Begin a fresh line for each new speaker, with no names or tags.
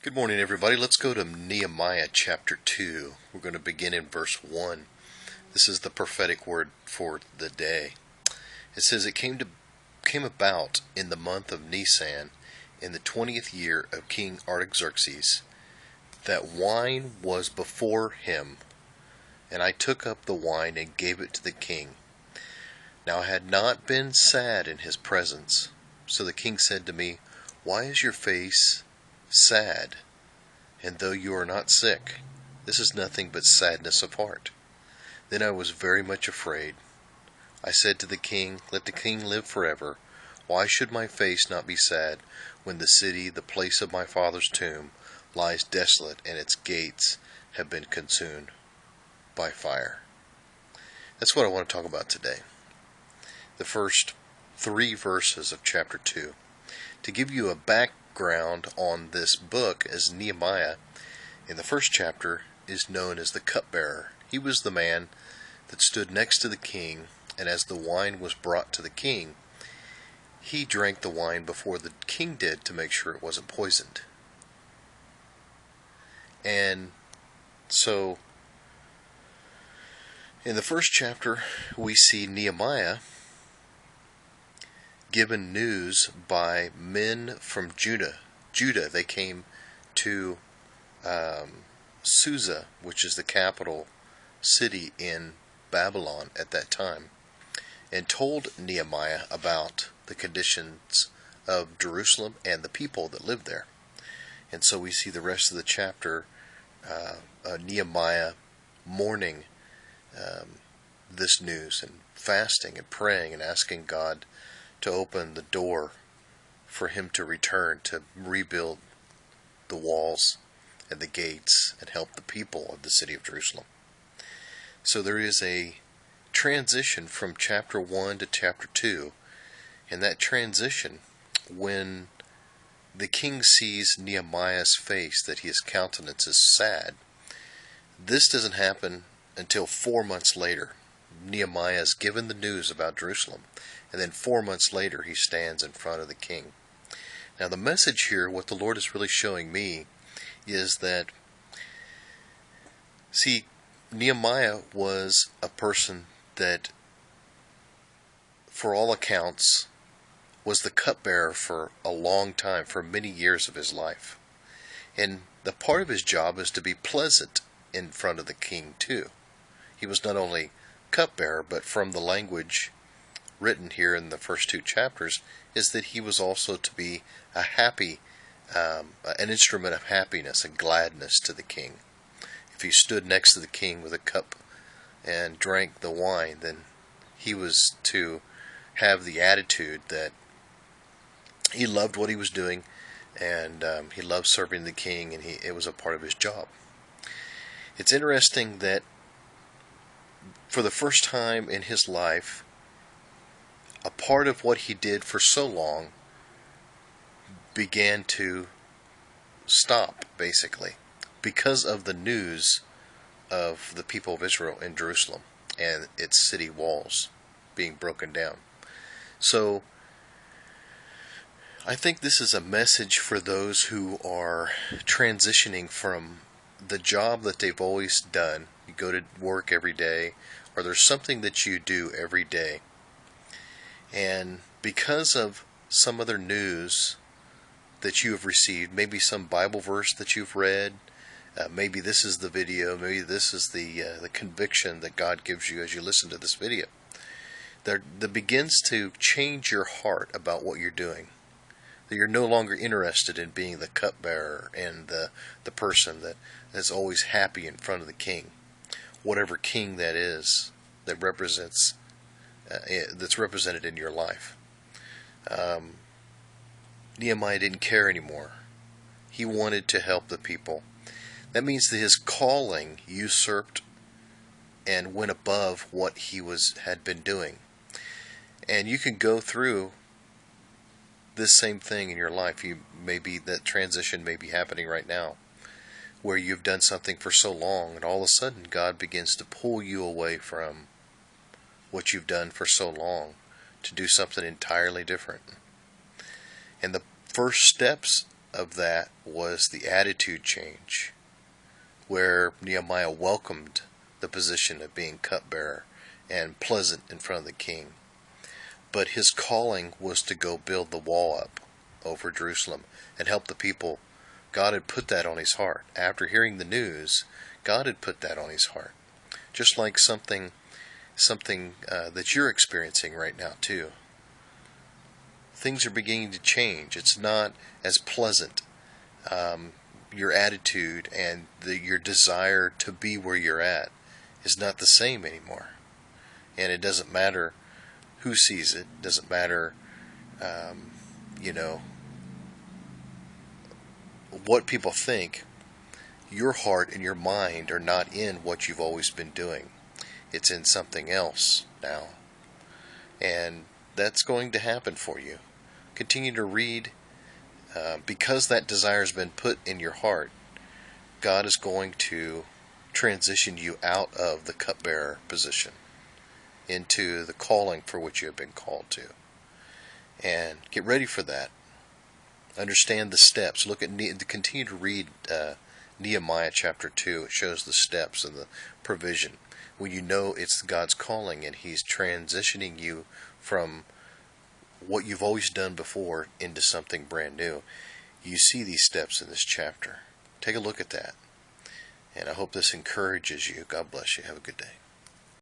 Good morning, everybody. Let's go to Nehemiah chapter 2. We're going to begin in verse 1. This is the prophetic word for the day. It says, It came about in the month of Nisan, in the 20th year of King Artaxerxes, that wine was before him, and I took up the wine and gave it to the king. Now I had not been sad in his presence. So the king said to me, Why is your face sad? And though you are not sick, this is nothing but sadness of heart. Then I was very much afraid. I said to the king, Let the king live forever. Why should my face not be sad when the city, the place of my father's tomb, lies desolate and its gates have been consumed by fire? That's what I want to talk about today. The first 3 verses of chapter 2. To give you a background on this book, as Nehemiah, in the first chapter, is known as the cupbearer. He was the man that stood next to the king, and as the wine was brought to the king, he drank the wine before the king did to make sure it wasn't poisoned. And so, in the first chapter, we see Nehemiah given news by men from Judah. They came to Susa, which is the capital city in Babylon at that time, and told Nehemiah about the conditions of Jerusalem and the people that lived there. And so we see the rest of the chapter, Nehemiah mourning this news and fasting and praying and asking God to open the door for him to return to rebuild the walls and the gates and help the people of the city of Jerusalem. So there is a transition from chapter 1 to chapter 2, and that transition, when the king sees Nehemiah's face, that his countenance is sad, this doesn't happen until 4 months later. Nehemiah is given the news about Jerusalem, and then 4 months later he stands in front of the king. Now the message here, what the Lord is really showing me, is that, see, Nehemiah was a person that, for all accounts, was the cupbearer for a long time, for many years of his life. And the part of his job is to be pleasant in front of the king too. He was not only cupbearer, but from the language written here in the first 2 chapters, is that he was also to be a happy, an instrument of happiness and gladness to the king. If he stood next to the king with a cup and drank the wine, then he was to have the attitude that he loved what he was doing, and he loved serving the king, and it was a part of his job. It's interesting that for the first time in his life, a part of what he did for so long began to stop, basically, because of the news of the people of Israel in Jerusalem and its city walls being broken down. So I think this is a message for those who are transitioning from the job that they've always done. You go to work every day, or there's something that you do every day, and because of some other news that you have received, maybe some Bible verse that you've read, maybe this is the video, maybe this is the conviction that God gives you as you listen to this video, that begins to change your heart about what you're doing. That you're no longer interested in being the cupbearer and the person that is always happy in front of the king, whatever king that is that represents that's represented in your life. Nehemiah didn't care anymore. He wanted to help the people. That means that his calling usurped and went above what he had been doing. And you can go through this same thing in your life. That transition may be happening right now, where you've done something for so long, and all of a sudden God begins to pull you away from what you've done for so long to do something entirely different. And the first steps of that was the attitude change, where Nehemiah welcomed the position of being cupbearer and pleasant in front of the king. But his calling was to go build the wall up over Jerusalem and help the people. God had put that on his heart. After hearing the news, God had put that on his heart. Just like something that you're experiencing right now too. Things are beginning to change. It's not as pleasant. Your attitude and your desire to be where you're at is not the same anymore. And it doesn't matter who sees it. It doesn't matter, what people think. Your heart and your mind are not in what you've always been doing. It's in something else now. And that's going to happen for you. Continue to read. Because that desire has been put in your heart, God is going to transition you out of the cupbearer position into the calling for which you have been called to. And get ready for that. Understand the steps. Continue to read Nehemiah chapter 2. It shows the steps and the provision. When you know it's God's calling and He's transitioning you from what you've always done before into something brand new. You see these steps in this chapter. Take a look at that. And I hope this encourages you. God bless you. Have a good day.